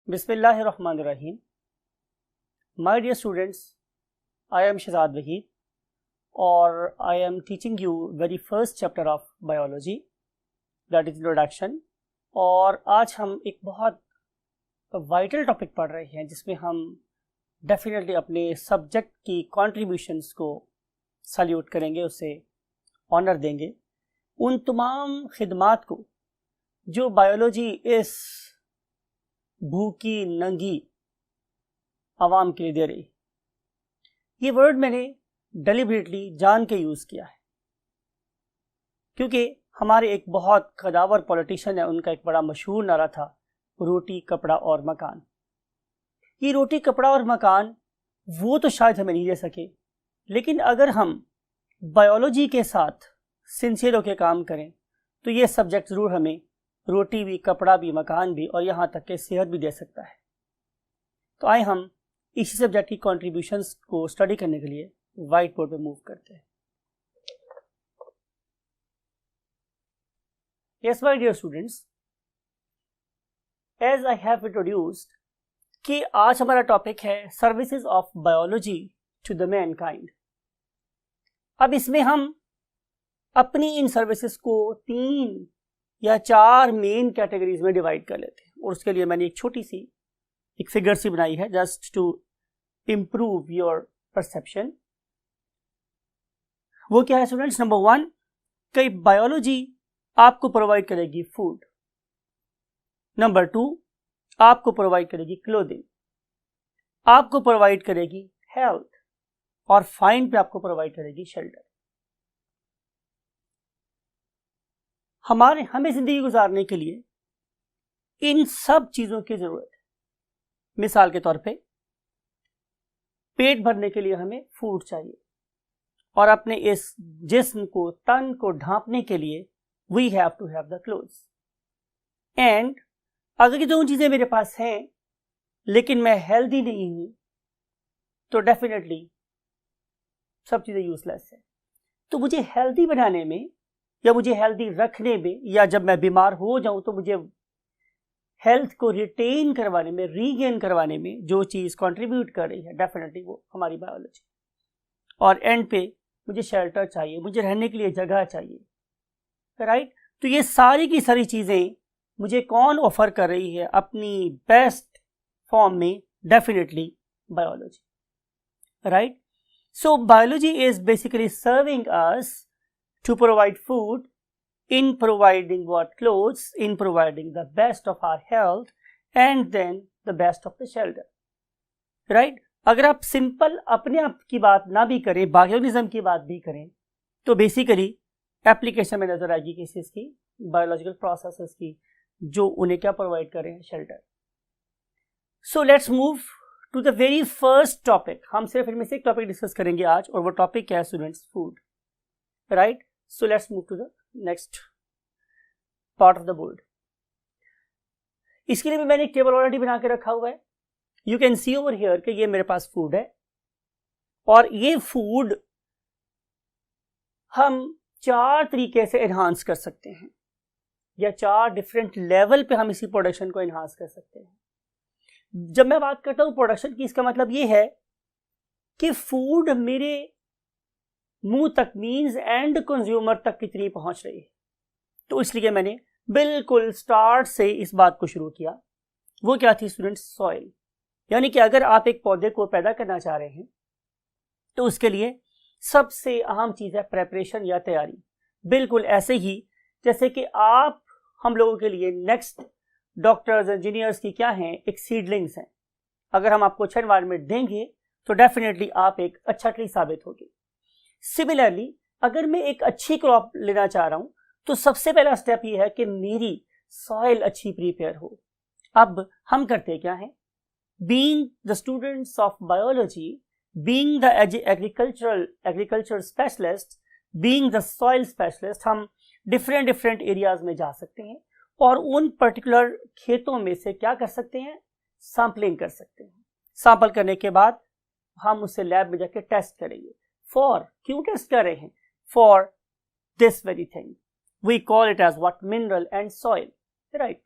Bismillahirrahmanirrahim. My dear students, I am Shahzad Wahid or I am teaching you very first chapter of biology, that is introduction. और आज हम एक बहुत vital topic पढ़ रहे हैं जिसमें हम डेफिनेटली अपने सब्जेक्ट की कॉन्ट्रीब्यूशंस को सल्यूट करेंगे, उसे ऑनर देंगे, उन तमाम खिदमात को जो बायोलॉजी इस भूखी नंगी आवाम के लिए दे रही। ये वर्ड मैंने डेलिबरेटली जान के यूज़ किया है क्योंकि हमारे एक बहुत कदावर पॉलिटिशियन है, उनका एक बड़ा मशहूर नारा था, रोटी कपड़ा और मकान। ये रोटी कपड़ा और मकान वो तो शायद हमें नहीं दे सके, लेकिन अगर हम बायोलॉजी के साथ सिंसियर होकर काम करें तो ये सब्जेक्ट ज़रूर हमें रोटी भी, कपड़ा भी, मकान भी और यहाँ तक कि सेहत भी दे सकता है। तो आए हम इसी सब्जेक्ट की कॉन्ट्रीब्यूशंस को स्टडी करने के लिए वाइट बोर्ड पे मूव करते हैं। Yes my dear students, as I have introduced कि आज हमारा टॉपिक है services of biology to the mankind. अब इसमें हम अपनी इन सर्विसेज को 3 या 4 मेन कैटेगरीज में डिवाइड कर लेते हैं और उसके लिए मैंने एक छोटी सी एक फिगर सी बनाई है just to improve your perception. वो क्या है स्टूडेंट्स? नंबर 1 कि बायोलॉजी आपको प्रोवाइड करेगी फूड। नंबर 2 आपको प्रोवाइड करेगी क्लोथिंग, आपको प्रोवाइड करेगी हेल्थ और फाइन पे आपको प्रोवाइड करेगी शेल्टर। हमें जिंदगी गुजारने के लिए इन सब चीजों की जरूरत है। मिसाल के तौर पे पेट भरने के लिए हमें फूड चाहिए और अपने इस जिस्म को, तन को ढांपने के लिए we have to have the clothes. And अगर ये दोनों चीजें मेरे पास हैं लेकिन मैं हेल्दी नहीं हूं तो डेफिनेटली सब चीजें यूजलेस है। तो मुझे हेल्दी बनाने में या मुझे हेल्दी रखने में या जब मैं बीमार हो जाऊं तो मुझे हेल्थ को रिटेन करवाने में, रीगेन करवाने में जो चीज़ कंट्रीब्यूट कर रही है डेफिनेटली वो हमारी बायोलॉजी। और एंड पे मुझे शेल्टर चाहिए, मुझे रहने के लिए जगह चाहिए, राइट? तो ये सारी की सारी चीज़ें मुझे कौन ऑफर कर रही है अपनी बेस्ट फॉर्म में? Definitely biology, right? So biology is basically serving us to provide food, in providing what? Clothes, in providing the best of our health and then the best of the shelter, right? अगर आप simple अपने आप की बात ना भी करें, बायोनिज्म की बात भी करें तो बेसिकली एप्लीकेशन में नजर आएगी किसी चीज की, बायोलॉजिकल प्रोसेसेस की, जो उन्हें क्या प्रोवाइड कर रहे हैं? Shelter. So let's move to the very first topic. हम सिर्फ इनमें से एक टॉपिक डिस्कस करेंगे आज और वो टॉपिक क्या है students? Food, right? So let's move to the next part of the board. इसके लिए भी मैंने एक टेबल ऑलरेडी बना के रखा हुआ है। You can see over here कि ये मेरे पास फूड है और ये फूड हम 4 तरीके से एनहांस कर सकते हैं या 4 डिफरेंट लेवल पे हम इसी प्रोडक्शन को एनहांस कर सकते हैं। जब मैं बात करता हूँ प्रोडक्शन की, इसका मतलब ये है कि फूड मेरे मुंह तक मीन्स एंड कंज्यूमर तक कितनी पहुंच रही है। तो इसलिए मैंने बिल्कुल स्टार्ट से इस बात को शुरू किया। वो क्या थी स्टूडेंट्स? सॉइल। यानी कि अगर आप एक पौधे को पैदा करना चाह रहे हैं तो उसके लिए सबसे अहम चीज़ है प्रेपरेशन या तैयारी। बिल्कुल ऐसे ही जैसे कि आप हम लोगों के लिए नेक्स्ट डॉक्टर्स, इंजीनियर्स की क्या हैं? एक सीडलिंग्स हैं। अगर हम आपको अच्छा एनवायरनमेंट देंगे तो डेफिनेटली आप एक अच्छा ट्री साबित होगी। सिमिलरली अगर मैं एक अच्छी क्रॉप लेना चाह रहा हूं तो सबसे पहला स्टेप ये है कि मेरी सॉइल अच्छी प्रिपेयर हो। अब हम करते क्या हैं? Being the students of biology, being the agriculture specialist, being the soil specialist, हम डिफरेंट एरियाज में जा सकते हैं और उन पर्टिकुलर खेतों में से क्या कर सकते हैं? सैंपलिंग कर सकते हैं। सैंपल करने के बाद हम उससे लैब में जाके टेस्ट करेंगे। क्यों टेस्ट कर रहे हैं? For this very thing we call it as what? Mineral and soil, right?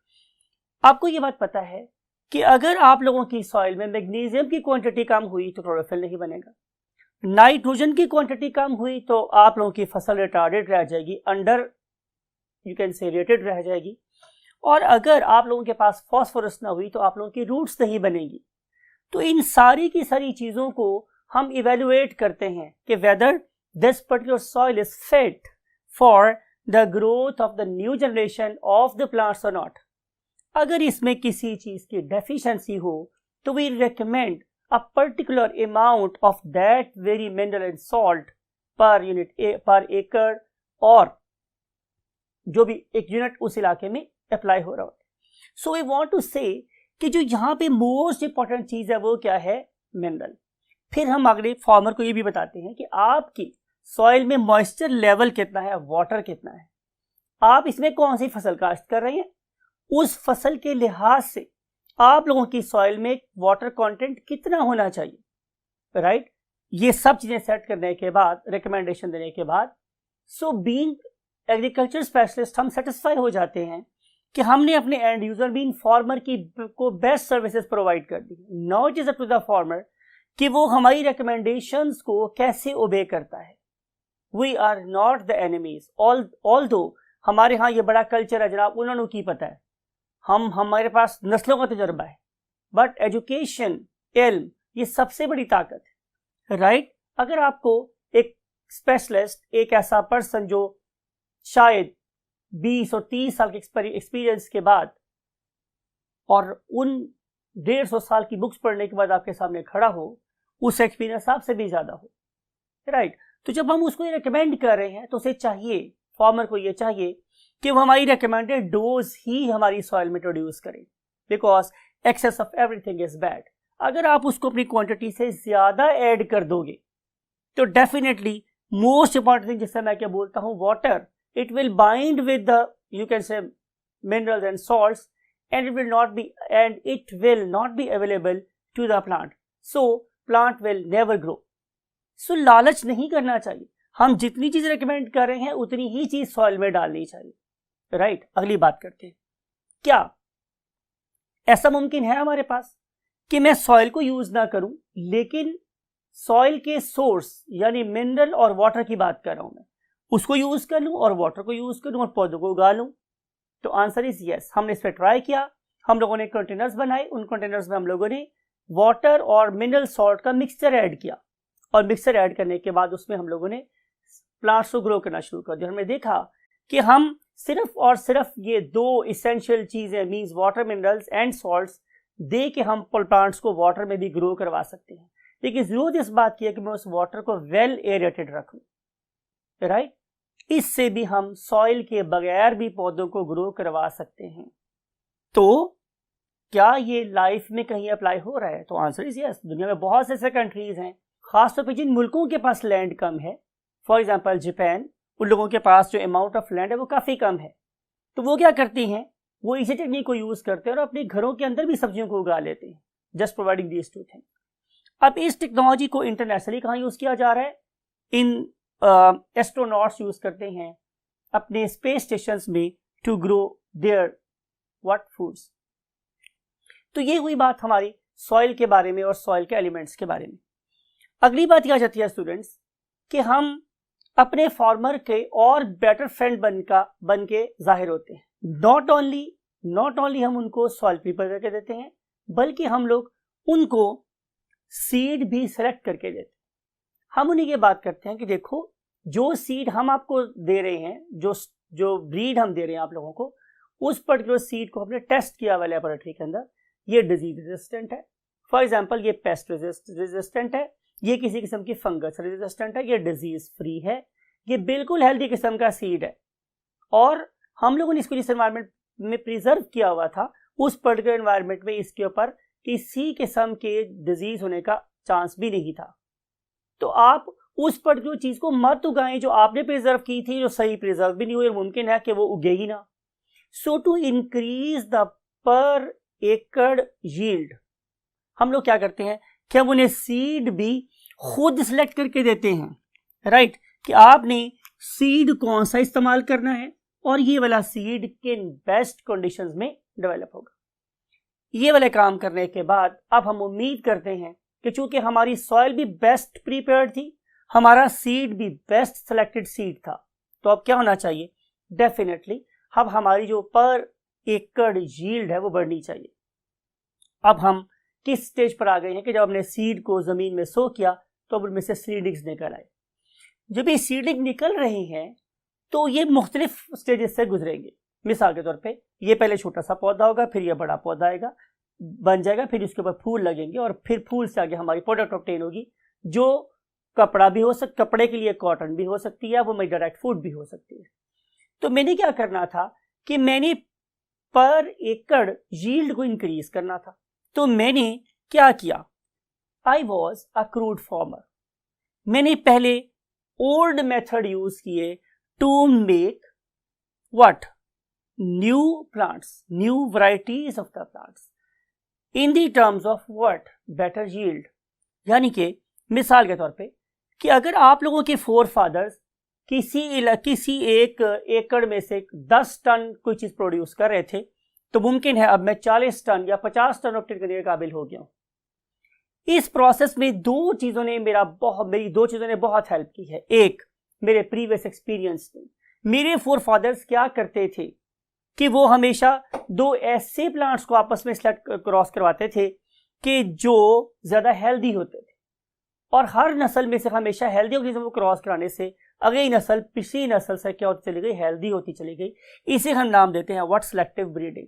आपको ये बात पता है कि अगर आप लोगों की सॉइल में मैग्नीशियम की क्वांटिटी कम हुई तो क्लोरोफिल नहीं बनेगा, नाइट्रोजन की क्वांटिटी कम हुई तो आप लोगों की फसल रिटार्डेड रह जाएगी, अंडर यू कैन से रेटेड रह जाएगी, और अगर आप लोगों के पास फास्फोरस ना हुई तो आप लोगों की रूट्स नहीं बनेगी। तो इन सारी की सारी चीज़ों को हम इवेल्युएट करते हैं कि whether this particular soil is fit for the growth of the new generation of the plants और नॉट। अगर इसमें किसी चीज़ की डेफिशिएंसी हो तो we recommend a particular amount of that very mineral and salt per acre, और जो भी एक यूनिट उस इलाके में अप्लाई हो रहा होता है। सो वी वांट टू से कि जो यहाँ पे मोस्ट इंपॉर्टेंट चीज़ है वो क्या है, मिनरल। फिर हम अगले फार्मर को ये भी बताते हैं कि आपकी सॉइल में मॉइस्चर लेवल कितना है, वाटर कितना है, आप इसमें कौन सी फसल काश्त कर रहे हैं, उस फसल के लिहाज से आप लोगों की सॉइल में वाटर कंटेंट कितना होना चाहिए, राइट। ये सब चीजें सेट करने के बाद, रिकमेंडेशन देने के बाद, सो बीइंग एग्रीकल्चर स्पेशलिस्ट हम सेटिस्फाई हो जाते हैं कि हमने अपने एंड यूजर बीइंग फार्मर की को बेस्ट सर्विसेज प्रोवाइड कर दी। Now it is up to the farmer कि वो हमारी रिकमेंडेशंस को कैसे ओबे करता है। We are not the enemies, although हमारे यहाँ ये बड़ा कल्चर है जनाब, उन्होंने की पता है, हमारे पास नस्लों का तजुर्बा है, बट एजुकेशन, इल्म, ये सबसे बड़ी ताकत है, राइट। अगर आपको एक स्पेशलिस्ट, एक ऐसा पर्सन जो शायद 20 और 30 साल के एक्सपीरियंस के बाद और उन 150 साल की बुक्स पढ़ने के बाद आपके सामने खड़ा हो, उस एक्सपीरियंस आपसे भी ज्यादा हो, राइट। तो जब हम उसको रिकमेंड कर रहे हैं तो उसे चाहिए, फार्मर को ये चाहिए कि वो हमारी रिकमेंडेड डोज ही हमारी सॉइल में इंट्रोड्यूस करें, because excess of everything is bad. अगर आप उसको अपनी क्वांटिटी से ज्यादा ऐड कर दोगे तो डेफिनेटली मोस्ट इंपॉर्टेंट थिंग जिससे मैं क्या बोलता हूं, water, it will bind with the you can say minerals and salts and it will not be available to the plant, so plant will never grow. So लालच नहीं करना चाहिए, हम जितनी चीज रिकमेंड कर रहे हैं उतनी ही चीज सॉइल में डालनी चाहिए, राइट। अगली बात करते हैं, क्या ऐसा मुमकिन है हमारे पास कि मैं सॉइल को यूज ना करूं, लेकिन सॉइल के सोर्स यानी मिनरल और वाटर की बात कर रहा हूं, मैं उसको यूज कर लूं और वाटर को यूज करूं और पौधों को उगा लूं? तो आंसर इज यस। हमने इस पर ट्राई किया, हम लोगों ने कंटेनर्स बनाए, उन कंटेनर्स में हम लोगों ने वाटर और मिनरल सॉल्ट का मिक्सचर ऐड किया, और मिक्सचर ऐड करने के बाद उसमें हम लोगों ने प्लांट्स को ग्रो करना शुरू कर दिया। हमने देखा कि हम सिर्फ और सिर्फ ये दो इसेंशियल चीजें means water, minerals and salts दे के हम प्लांट्स को वाटर में भी ग्रो करवा सकते हैं, लेकिन जरूरत इस बात की है कि मैं उस वाटर को वेल एरेटेड रखूं, राइट। इससे भी हम सॉइल के बगैर भी पौधों को ग्रो करवा सकते हैं। तो क्या ये लाइफ में कहीं अप्लाई हो रहा है? तो आंसर इज यस। दुनिया में बहुत से ऐसे कंट्रीज हैं, खासतौर पर जिन मुल्कों के पास लैंड कम है, फॉर एग्जाम्पल जापान, उन लोगों के पास जो अमाउंट ऑफ लैंड है वो काफ़ी कम है, तो वो क्या करती हैं, वो इसी टेक्निक को यूज़ करते हैं और अपने घरों के अंदर भी सब्जियों को उगा लेते हैं, just providing these two things. अब इस टेक्नोलॉजी को इंटरनेशनली कहाँ यूज़ किया जा रहा है? इन एस्ट्रोनॉट्स यूज़ करते हैं अपने स्पेस स्टेशंस में to grow there what foods. तो ये हुई बात हमारी सॉइल के बारे में और सॉइल के एलिमेंट्स के बारे में। अगली बात यह आ जाती है स्टूडेंट्स कि हम अपने फार्मर के और बेटर फ्रेंड बन के जाहिर होते हैं। नॉट ओनली हम उनको सॉइल प्रिपेयर करके देते हैं, बल्कि हम लोग उनको सीड भी सेलेक्ट करके देते हैं। हम उन्हीं की बात करते हैं कि देखो, जो सीड हम आपको दे रहे हैं, जो ब्रीड हम दे रहे हैं आप लोगों को, उस पर्टिकुलर सीड को हमने टेस्ट किया हुआ लैबोरेटरी के अंदर, ये डिजीज रेजिस्टेंट है, फॉर एग्जाम्पल ये पेस्ट रेजिस्टेंट है, ये किसी किस्म की फंगस रेजिस्टेंट है, ये डिजीज फ्री है, ये बिल्कुल हेल्दी किस्म का सीड है, और हम लोगों ने इसको जिस एनवायरनमेंट में प्रिजर्व किया हुआ था, उस पर्टिकुलर एनवायरनमेंट में इसके ऊपर किसी किस्म के डिजीज होने का चांस भी नहीं था। तो आप उस पर्टिकुलर चीज को मत उगाएं जो आपने प्रिजर्व की थी, जो सही प्रिजर्व भी नहीं हुई, मुमकिन है कि वो उगेगी ना। सो टू इंक्रीज द पर एकड़ यील्ड, हम लोग क्या करते हैं कि हम उन्हें सीड भी खुद सिलेक्ट करके देते हैं, राइट, कि आपने सीड कौन सा इस्तेमाल करना है और ये वाला सीड किन बेस्ट कंडीशंस में डेवलप होगा। ये वाले काम करने के बाद अब हम उम्मीद करते हैं कि चूंकि हमारी सॉइल भी बेस्ट प्रिपेयर्ड थी, हमारा सीड भी बेस्ट सेलेक्टेड सीड था, तो अब क्या होना चाहिए, डेफिनेटली अब हमारी जो पर एकड़ यील्ड है वो बढ़नी चाहिए। अब हम किस स्टेज पर आ गए हैं कि जब हमने सीड को जमीन में सो किया तो अब उनमें से सीडलिंग्स निकल आए। जब ये सीडलिंग निकल रहे हैं तो ये मुख्तलिफ स्टेजेस से गुजरेंगे। मिसाल के तौर पे ये पहले छोटा सा पौधा होगा, फिर ये बड़ा पौधा आएगा, बन जाएगा, फिर इसके ऊपर फूल लगेंगे और फिर फूल से आगे हमारी प्रोडक्ट ऑब्टेन होगी, जो कपड़ा भी हो सकता, कपड़े के लिए कॉटन भी हो सकती है, वो मेरी डायरेक्ट फूड भी हो सकती है। तो मैंने क्या करना था कि मैंने पर एकड़ यील्ड को इंक्रीज करना था। तो मैंने क्या किया, I was a crude farmer. मैंने पहले ओल्ड मेथड यूज किए to make what, new plants, new varieties of the plants in the terms of what, better yield. यानी कि मिसाल के तौर पे कि अगर आप लोगों के फोर फादर्स किसी एक एकड़ में से 10 टन कोई चीज प्रोड्यूस कर रहे थे, तो मुमकिन है अब मैं 40 टन या 50 टन ऑब्टेन करने के काबिल हो गया हूं। इस प्रोसेस में मेरी दो चीजों ने बहुत हेल्प की है। एक, मेरे प्रीवियस एक्सपीरियंस ने, मेरे फोर फादर्स क्या करते थे कि वो हमेशा दो ऐसे प्लांट्स को आपस में क्रॉस करवाते थे कि जो ज्यादा हेल्दी होते थे, और हर नस्ल में से हमेशा हेल्दी होगी को क्रॉस कराने से अगली नस्ल पिछली नस्ल से क्या होती चली गई, हेल्दी होती चली गई। इसे हम नाम देते हैं व्हाट, सिलेक्टिव ब्रीडिंग।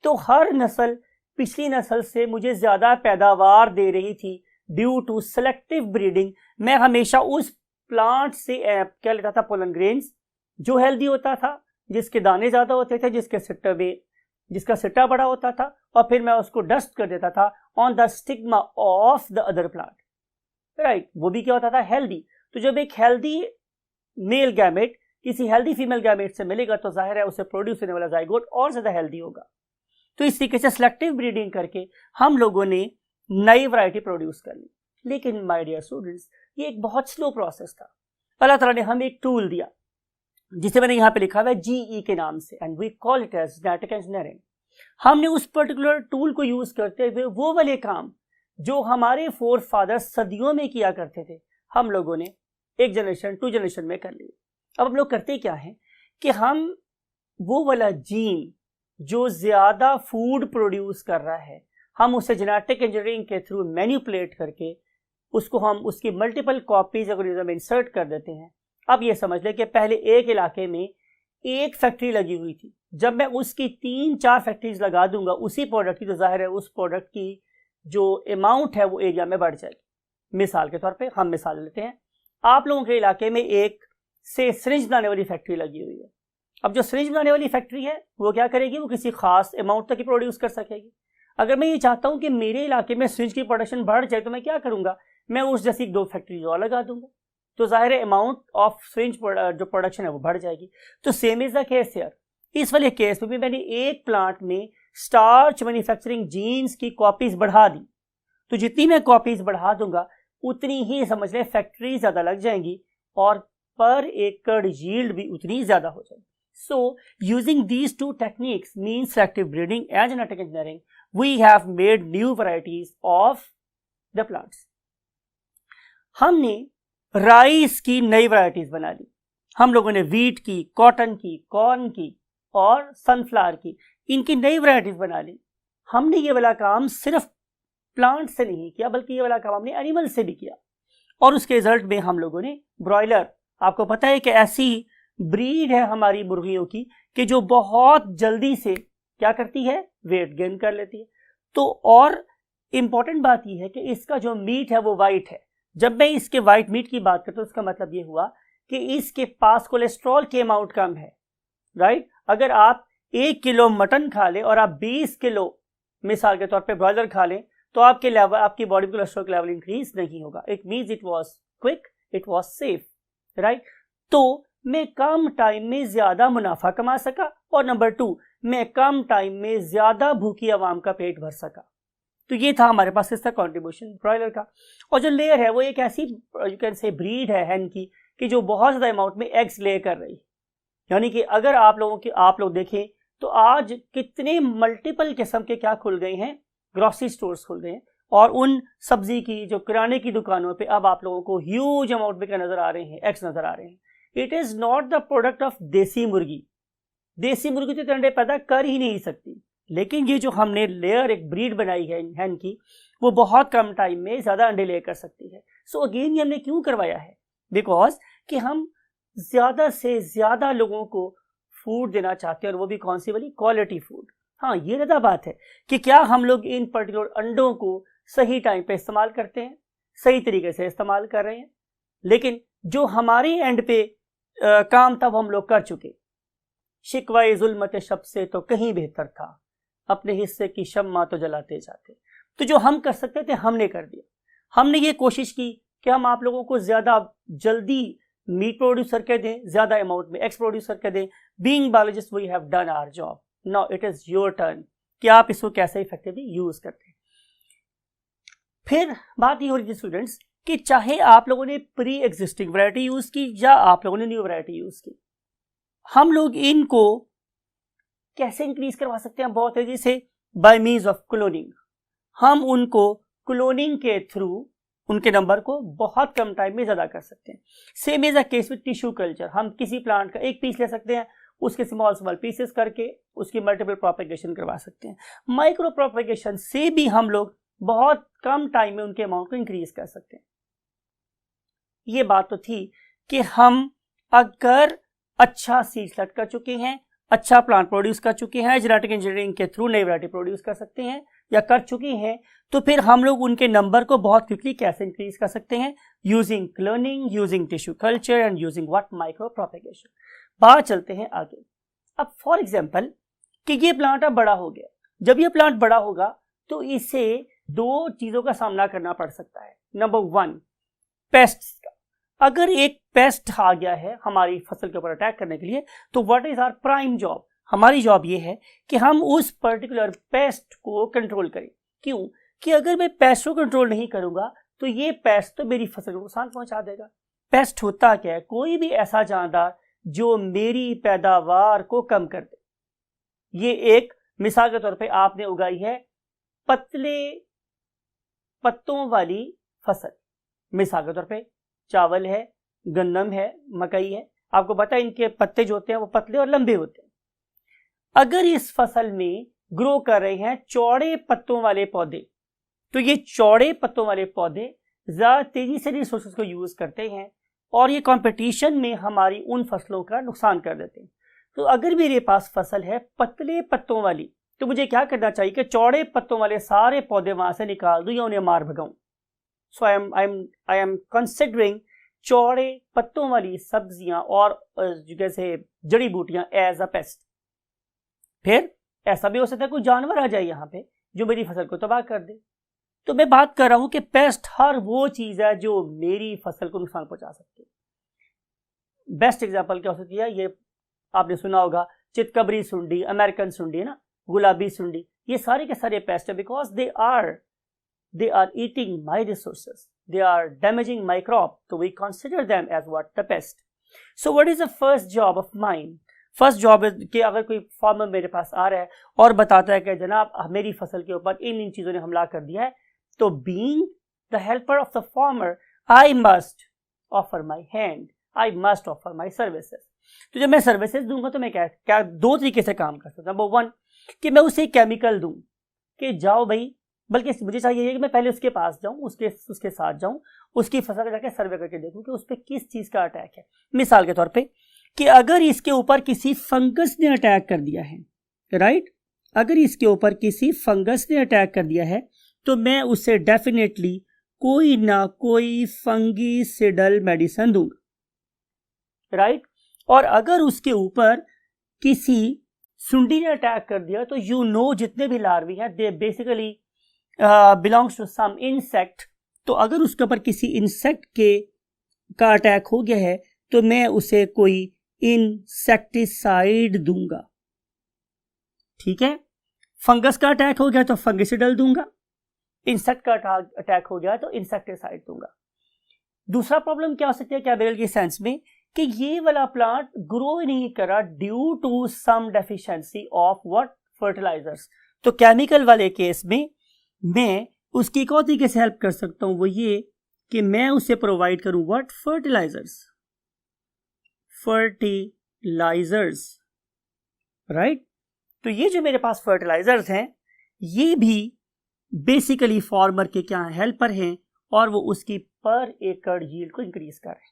तो हर नस्ल पिछली नस्ल से मुझे ज्यादा पैदावार दे रही थी ड्यू टू सिलेक्टिव ब्रीडिंग। मैं हमेशा उस प्लांट से क्या लेता था, पोलन ग्रेन्स, जो हेल्दी होता था, जिसके दाने ज्यादा होते थे, जिसका सिट्टा बड़ा होता था, और फिर मैं उसको डस्ट कर देता था on the stigma of the other plant, right. वो भी क्या होता था, हेल्दी। तो जब एक हेल्दी मेल गैमेट किसी हेल्दी फीमेल गैमेट से मिलेगा तो जाहिर है उसे प्रोड्यूस होने वाला जाइगोट और ज्यादा हेल्दी होगा। तो इस तरीके से सिलेक्टिव ब्रीडिंग करके हम लोगों ने नई वैरायटी प्रोड्यूस कर ली। लेकिन माय डियर स्टूडेंट्स, ये एक बहुत स्लो प्रोसेस था। अल्लाह ताला ने हमें एक टूल दिया जिसे मैंने यहाँ पे लिखा हुआ है GE के नाम से, and we call it as genetic engineering. हमने उस पर्टिकुलर टूल को यूज करते हुए वो वाले काम जो हमारे फोर फादर सदियों में किया करते थे, हम लोगों ने एक जनरेशन 2 जनरेशन में कर लिए। अब हम लोग करते क्या है कि हम वो वाला जीन जो ज्यादा फूड प्रोड्यूस कर रहा है, हम उसे जेनेटिक इंजीनियरिंग के थ्रू मैनिपुलेट करके उसको हम उसकी मल्टीपल कॉपीज ऑर्गेनिज्म में इंसर्ट कर देते हैं। अब ये समझ लें कि पहले एक इलाके में एक फैक्ट्री लगी हुई थी, जब मैं उसकी 3-4 फैक्ट्रीज लगा दूंगा उसी प्रोडक्ट की, तो जाहिर है उस प्रोडक्ट की जो अमाउंट है वो एरिया में बढ़ जाएगी। मिसाल के तौर पे हम मिसाल लेते हैं, आप लोगों के इलाके में एक से सिरिंज बनाने वाली फैक्ट्री लगी हुई है। अब जो सिरिंज बनाने वाली फैक्ट्री है वो क्या करेगी, वो किसी खास अमाउंट तक ही प्रोड्यूस कर सकेगी। अगर मैं ये चाहता हूं कि मेरे इलाके में सिरिंज की प्रोडक्शन बढ़ जाए तो मैं क्या करूंगा, मैं उस जैसी 2 फैक्ट्रीज और लगा दूंगा, तो जाहिर है अमाउंट ऑफ सिरिंज जो प्रोडक्शन है वो बढ़ जाएगी। तो same is the case here. इस वाले केस में भी मैंने एक प्लांट में स्टार्च मैन्युफैक्चरिंग जीन्स की कॉपीज बढ़ा दी, तो जितनी मैं कॉपीज बढ़ा दूंगा उतनी ही समझ लें फैक्ट्री ज्यादा लग जाएंगी और पर एकड़ यील्ड भी उतनी ज्यादा हो जाएगी। So, using these two techniques means selective breeding and genetic engineering, we have made new varieties of the plants. हमने राइस की नई वैरायटीज बना ली। हम लोगों ने वीट की, कॉटन की, कॉर्न की और सनफ्लावर की, इनकी नई वैरायटीज बना ली। हमने ये वाला काम सिर्फ प्लांट से नहीं किया, बल्कि ये वाला काम हमने एनिमल से भी किया, और उसके रिजल्ट में हम लोगों ने ब्रॉयलर, आपको पता है कि ऐसी ब्रीड है हमारी मुर्गियों की कि जो बहुत जल्दी से क्या करती है, वेट गेन कर लेती है। तो और इंपॉर्टेंट बात यह है कि इसका जो मीट है वो वाइट है। जब मैं इसके वाइट मीट की बात करता हूं, उसका मतलब ये हुआ कि इसके पास कोलेस्ट्रॉल की अमाउंट कम है, राइट। अगर आप 1 किलो मटन खा लें और आप 20 किलो मिसाल के तौर पे ब्रॉयलर खा लें, तो आपकी बॉडी में कोलेस्ट्रॉल का लेवल इंक्रीज नहीं होगा। It means it was quick, it was safe, right. तो मैं कम टाइम में ज्यादा मुनाफा कमा सका, और नंबर 2, मैं कम टाइम में ज्यादा भूखी आवाम का पेट भर सका। तो ये था हमारे पास इसका कंट्रीब्यूशन ब्रॉयलर का। और जो लेयर है वो एक ऐसी यू कैन से ब्रीड है हैन की कि जो बहुत ज्यादा अमाउंट में एग्स ले कर रही है। यानी कि अगर आप लोग देखें तो आज कितने मल्टीपल किस्म के क्या खुल गए हैं, ग्रोसरी स्टोर्स खुल गए हैं, और उन सब्जी की जो किराने की दुकानों पे अब आप लोगों को ह्यूज अमाउंट में क्या नजर आ रहे हैं, एग्स नजर आ रहे हैं। It is not the product of देसी मुर्गी। देसी मुर्गी तो अंडे पैदा कर ही नहीं सकती, लेकिन ये जो हमने लेयर एक ब्रीड बनाई है हैन की, वो बहुत कम टाइम में ज्यादा अंडे ले कर सकती है। सो अगेन ये हमने क्यों करवाया है, बिकॉज कि हम ज्यादा से ज्यादा लोगों को फूड देना चाहते हैं, और वो भी कौन सी वाली, क्वालिटी फूड। हाँ, ये ज्यादा बात है कि क्या हम लोग इन पर्टिकुलर अंडों को सही टाइम पे इस्तेमाल करते हैं, सही तरीके से इस्तेमाल कर रहे हैं। लेकिन जो हमारे एंड पे काम था वो हम लोग कर चुके। शिकवाए जुल्मत शब से तो कहीं बेहतर था, अपने हिस्से की शम्मा तो जलाते जाते। तो जो हम कर सकते थे हमने कर दिया। हमने ये कोशिश की कि हम आप लोगों को ज्यादा जल्दी मीट प्रोड्यूस करके दें, ज्यादा अमाउंट में एग्स प्रोड्यूस करके दें। Being biologist we have done our job, now it is your turn कि आप इसको कैसे इफेक्टिवली यूज करते हैं। फिर बात ये हो रही थी स्टूडेंट्स कि चाहे आप लोगों ने प्री एग्जिस्टिंग वैरायटी यूज की या आप लोगों ने न्यू वैरायटी यूज की, हम लोग इनको कैसे इंक्रीज करवा सकते हैं बहुत तेजी से, बाय मीन्स ऑफ क्लोनिंग। हम उनको क्लोनिंग के थ्रू उनके नंबर को बहुत कम टाइम में ज्यादा कर सकते हैं। Same is a case with tissue culture. हम किसी प्लांट का एक पीस ले सकते हैं, उसके स्मॉल स्मॉल पीसेस करके उसकी मल्टीपल प्रोपेगेशन करवा सकते हैं। माइक्रो प्रोपेगेशन से भी हम लोग बहुत कम टाइम में उनके अमाउंट को इंक्रीज कर सकते हैं। ये बात तो थी कि हम अगर अच्छा सीड सेलेक्ट कर चुके हैं, अच्छा प्लांट प्रोड्यूस कर चुके हैं, जेनेटिक इंजीनियरिंग के थ्रू नई वैरायटी प्रोड्यूस कर सकते हैं या कर चुकी हैं, तो फिर हम लोग उनके नंबर को बहुत क्विकली कैसे इंक्रीज कर सकते हैं, using cloning, using tissue culture and using what, micro propagation. बात चलते हैं आगे। अब फॉर एग्जांपल कि ये प्लांट अब बड़ा हो गया। जब ये प्लांट बड़ा होगा तो इसे दो चीजों का सामना करना पड़ सकता है। नंबर वन, पेस्ट्स का। अगर एक पेस्ट आ गया है हमारी फसल के ऊपर अटैक करने के लिए, तो what is our prime job? हमारी जॉब ये है कि हम उस पर्टिकुलर पेस्ट को कंट्रोल करें। क्यों? कि अगर मैं पेस्ट को कंट्रोल नहीं करूंगा तो ये पेस्ट तो मेरी फसल को नुकसान पहुंचा देगा। पेस्ट होता क्या है? कोई भी ऐसा जानदार जो मेरी पैदावार को कम कर दे। ये एक मिसाल के तौर पे आपने उगाई है पतले पत्तों वाली फसल, मिसाल के तौर पे चावल है, गन्नम है, मकई है। आपको पता है इनके पत्ते जो होते हैं वो पतले और लंबे होते हैं। अगर इस फसल में ग्रो कर रहे हैं चौड़े पत्तों वाले पौधे, तो ये चौड़े पत्तों वाले पौधे ज्यादा तेजी से रिसोर्सेज को यूज करते हैं और ये कंपटीशन में हमारी उन फसलों का नुकसान कर देते हैं। तो अगर मेरे पास फसल है पतले पत्तों वाली, तो मुझे क्या करना चाहिए कि चौड़े पत्तों वाले सारे पौधे वहां से निकाल दूं या उन्हें मार भगाऊं। सो आई एम कंसिडरिंग चौड़े पत्तों वाली सब्जियां और जैसे जड़ी बूटियां एज अ पेस्ट। फिर ऐसा भी हो सकता है कोई जानवर आ जाए यहाँ पे जो मेरी फसल को तबाह कर दे। तो मैं बात कर रहा हूं कि पेस्ट हर वो चीज है जो मेरी फसल को नुकसान पहुंचा सकती है। बेस्ट एग्जांपल क्या हो सकती है? ये आपने सुना होगा चितकबरी सुंडी, अमेरिकन सुंडी ना, गुलाबी सुंडी, ये सारे के सारे पेस्ट है because they are eating my resources, they are damaging my crop, so we consider them as what? The pest. So what is the first job of mine? First job है कि अगर कोई फार्मर मेरे पास आ रहा है और बताता है कि जनाब मेरी फसल के ऊपर इन चीजों ने हमला कर दिया है, तो being the helper of the farmer I must offer my hand, I must offer my services. तो जब मैं सर्विसेज दूंगा तो मैं क्या दो तरीके से काम कर सकता हूँ। नंबर वन कि मैं उसे केमिकल दूं कि जाओ भाई, बल्कि मुझे चाहिए कि मैं पहले उसके पास जाऊं, उसके साथ जाऊं, उसकी फसल का जाकर सर्वे करके देखूं कि उस पर किस चीज का अटैक है। मिसाल के तौर पे कि अगर इसके ऊपर किसी फंगस ने अटैक कर दिया है, राइट, अगर इसके ऊपर किसी फंगस ने अटैक कर दिया है तो मैं उसे डेफिनेटली कोई ना कोई फंगीसिडल मेडिसिन दूंगा, राइट। और अगर उसके ऊपर किसी सुंडी ने अटैक कर दिया तो यू नो जितने भी लार्वी हैं they basically belongs to some insect. तो अगर उसके ऊपर किसी इंसेक्ट का अटैक हो गया है तो मैं उसे कोई इंसेक्टिसाइड दूंगा, ठीक है। फंगस का अटैक हो गया तो फंगिसिडल दूंगा, इंसेक्ट का अटैक हो गया तो इंसेक्टिसाइड दूंगा। दूसरा प्रॉब्लम क्या हो सकती है कैबिनल के सेंस में कि ये वाला प्लांट ग्रो नहीं करा due to some deficiency of what, fertilisers. तो केमिकल वाले केस में मैं उसकी एक और तरीके से हेल्प कर सकता हूं, वो ये कि मैं उसे प्रोवाइड करूं व्हाट, फर्टिलाइजर्स, राइट। तो ये जो मेरे पास फर्टिलाइजर्स हैं ये भी बेसिकली फार्मर के क्या हेल्पर हैं और वो उसकी पर एकड़ यील्ड को इंक्रीज कर रहे हैं।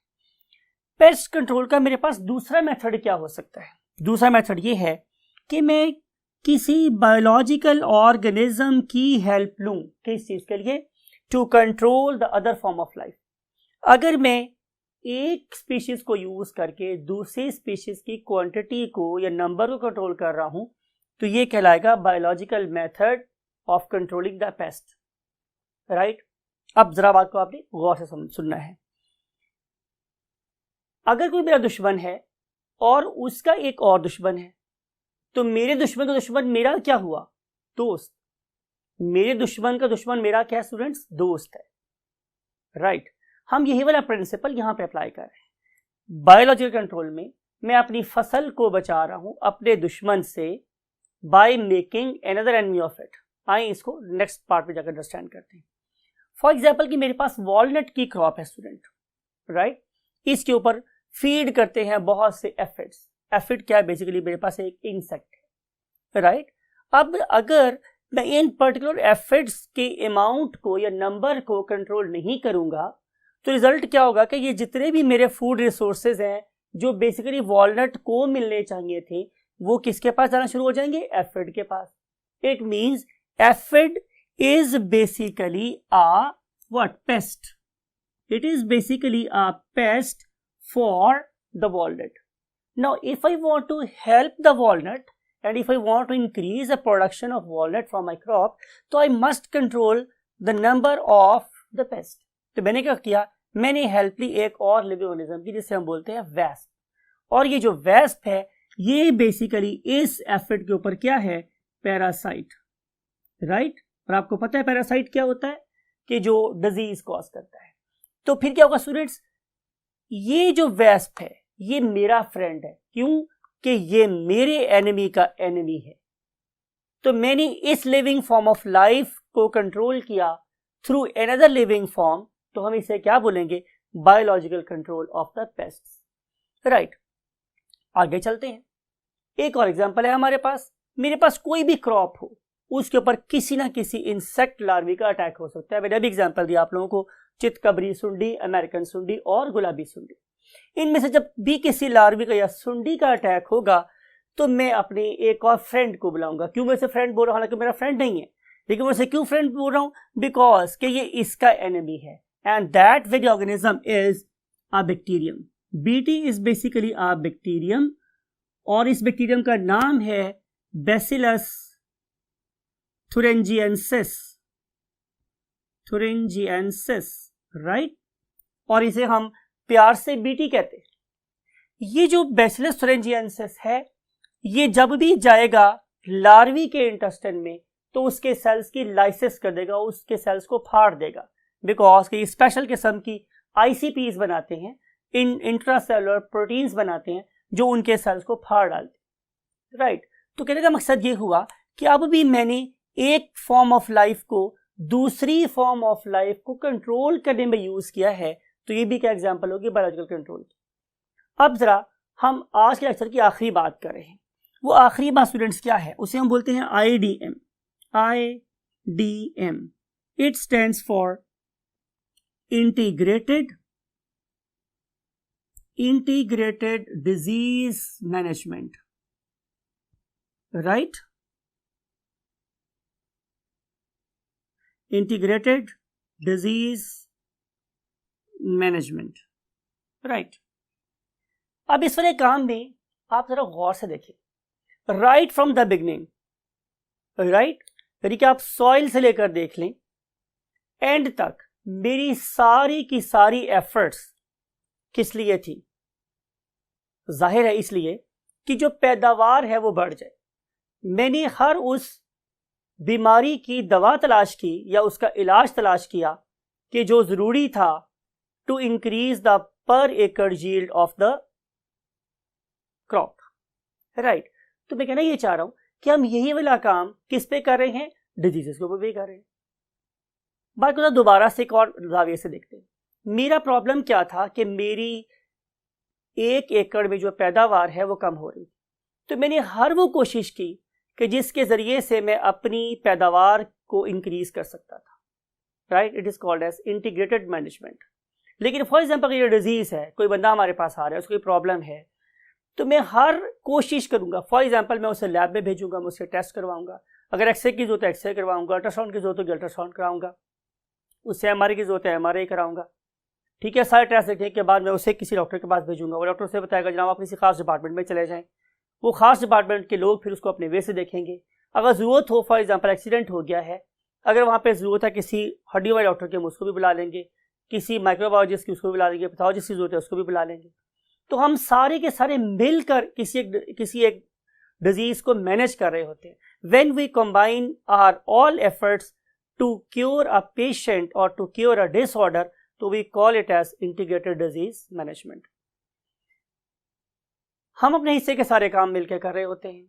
पेस्ट कंट्रोल का मेरे पास दूसरा मेथड क्या हो सकता है? दूसरा मेथड ये है कि मैं किसी बायोलॉजिकल ऑर्गेनिज्म की हेल्प लूं। किस चीज के लिए? To control the other form of life. अगर मैं एक स्पीशीज को यूज करके दूसरी स्पीशीज की क्वांटिटी को या नंबर को कंट्रोल कर रहा हूं तो ये कहलाएगा biological method of controlling the paste, right. अब जरा बात को आपने गौर से सुनना है। अगर कोई मेरा दुश्मन है और उसका एक और दुश्मन है तो मेरे दुश्मन का दुश्मन मेरा क्या हुआ? दोस्त। मेरे दुश्मन का दुश्मन मेरा क्या स्टूडेंट्स? दोस्त है, राइट। हम यही वाला प्रिंसिपल यहां पे अप्लाई कर रहे हैं। बायोलॉजिकल कंट्रोल में मैं अपनी फसल को बचा रहा हूं अपने दुश्मन से by making another enemy of it. आइए इसको नेक्स्ट पार्ट में जाकर अंडरस्टैंड करते हैं। फॉर एग्जाम्पल कि मेरे पास वॉलनट की क्रॉप है स्टूडेंट, राइट। इसके ऊपर फीड करते हैं बहुत से एफिड्स। एफिड क्या है? बेसिकली मेरे पास एक इंसेक्ट है, राइट। अब अगर मैं इन पर्टिकुलर एफिड्स के अमाउंट को या नंबर को कंट्रोल नहीं करूंगा तो रिजल्ट क्या होगा कि ये जितने भी मेरे फूड रिसोर्सेज हैं जो बेसिकली वॉलनट को मिलने चाहिए थे वो किसके पास जाना शुरू हो जाएंगे? एफिड के पास। It means aphid is basically a what? Pest. It is basically a pest for the walnut. Now if I want to help the walnut and if I want to increase the production of walnut from my crop, so I must control the number of the pest. तो मैंने क्या किया? मैंने help ली एक और living organism की जिसे हम बोलते हैं वेस्प। और ये जो वेस्प है ये बेसिकली इस एफिड के ऊपर क्या है? Parasite, right. और आपको पता है पैरासाइट क्या होता है? कि जो डिजीज कॉज करता है। तो फिर क्या होगा स्टूडेंट्स? ये जो वेस्प है ये मेरा फ्रेंड है। क्यों? कि ये मेरे एनिमी का एनिमी है। तो मैंने इस लिविंग फॉर्म ऑफ लाइफ को कंट्रोल किया थ्रू अनदर लिविंग फॉर्म, तो हम इसे क्या बोलेंगे? Biological control of the pests, right. आगे चलते हैं। एक और एग्जांपल है हमारे पास। मेरे पास कोई भी क्रॉप हो उसके ऊपर किसी ना किसी इंसेक्ट लार्वी का अटैक हो सकता है। मैंने अभी एग्जांपल दिया आप लोगों को, चितकबरी सुंडी, अमेरिकन सुंडी और गुलाबी सुंडी। इनमें से जब भी किसी लार्वी का या सुंडी का अटैक होगा तो मैं अपने एक और फ्रेंड को बुलाऊंगा। क्यों मैं इसे फ्रेंड बोल रहा हूं? हालांकि मेरा फ्रेंड नहीं है, लेकिन मैं इसे क्यों फ्रेंड बोल रहा हूं? बिकॉज कि ये इसका एनिमी है and that very organism is a bacterium. BT is basically a bacterium और इस बैक्टीरियम का नाम है बैसिलस thuringiensis, राइट। और इसे हम प्यार से बीटी कहते हैं। ये जो बैसिलस thuringiensis है ये जब भी जाएगा लार्वी के इंटेस्टाइन में तो उसके सेल्स की लाइसिस कर देगा, उसके सेल्स को फाड़ देगा। बिकॉज कि स्पेशल किस्म की आईसीपीज बनाते हैं, इंट्रासेलुलर प्रोटीन्स बनाते हैं जो उनके सेल्स को फाड़ डालते हैं, राइट। तो कहने का मकसद ये हुआ कि अब भी मैंने एक फॉर्म ऑफ लाइफ को दूसरी फॉर्म ऑफ लाइफ को कंट्रोल करने में यूज किया है। तो ये भी क्या एग्जांपल होगी बायोलॉजिकल कंट्रोल की। अब जरा हम आज के लेक्चर की आखिरी बात कर रहे हैं। वो आखिरी बात स्टूडेंट्स क्या है? उसे हम बोलते हैं IDM। IDM it stands for integrated disease management, right. Integrated disease management, right. अब इस वाले काम में आप जरा गौर से देखें। Right from the beginning, right, यानी कि आप सॉइल से लेकर देख लें एंड तक मेरी सारी की सारी एफर्ट्स किस लिए थी? जाहिर है इसलिए कि जो पैदावार है वो बढ़ जाए। मैंने हर उस बीमारी की दवा तलाश की या उसका इलाज तलाश किया कि जो जरूरी था टू इंक्रीज द पर एकड़ yield of the crop, right. तो मैं कहना ये चाह रहा हूं कि हम यही वाला काम किस पे कर रहे हैं, डिजीजेस के ऊपर भी कर रहे हैं। बात को दोबारा से एक और जाविये से देखते हैं। मेरा प्रॉब्लम क्या था कि मेरी 1 एकड़ में जो पैदावार है वो कम हो रही, तो मैंने हर वो कोशिश की कि जिसके जरिए से मैं अपनी पैदावार को इंक्रीज कर सकता था, right. It is called as integrated management. लेकिन फॉर एग्जांपल ये डिजीज है, कोई बंदा हमारे पास आ रहा है, उसको कोई प्रॉब्लम है, तो मैं हर कोशिश करूंगा। फॉर एग्जांपल मैं उसे लैब में भेजूंगा, मैं उससे टेस्ट करवाऊंगा, अगर एक्सरे की जरूरत है एक्सरे करवाऊंगा, अल्ट्रासाउंड की जरूरत है अल्ट्रासाउंड कराऊंगा, उससे एमआरआई की जरूरत है एमआरआई कराऊंगा, ठीक है। सारे टेस्ट देखने के बाद मैं उसे किसी डॉक्टर के पास भेजूंगा, वो डॉक्टर से बताएगा जनाब आप किसी खास डिपार्टमेंट में चले जाएं, वो खास डिपार्टमेंट के लोग फिर उसको अपने वे से देखेंगे। अगर ज़रूरत हो, फॉर एग्जांपल एक्सीडेंट हो गया है, अगर वहाँ पे ज़रूरत है किसी हड्डियों वाले डॉक्टर के, हम उसको भी बुला लेंगे, किसी माइक्रोबायोलॉजिस्ट की उसको भी बुला लेंगे, पैथोलॉजिस्ट की जरूरत है उसको भी बुला लेंगे। तो हम सारे के सारे मिलकर किसी एक डिजीज को मैनेज कर रहे होते हैं। When we combine our all efforts to cure a patient और टू क्योर अ डिसऑर्डर, तो we call it as integrated disease management. हम अपने हिस्से के सारे काम मिलकर कर रहे होते हैं,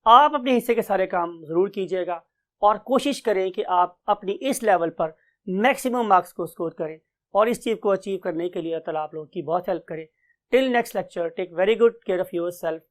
आप अपने हिस्से के सारे काम जरूर कीजिएगा और कोशिश करें कि आप अपनी इस लेवल पर मैक्सिमम मार्क्स को स्कोर करें, और इस चीज़ को अचीव करने के लिए अल्लाह आप लोगों की बहुत हेल्प करे। Till next lecture, take very good care of yourself.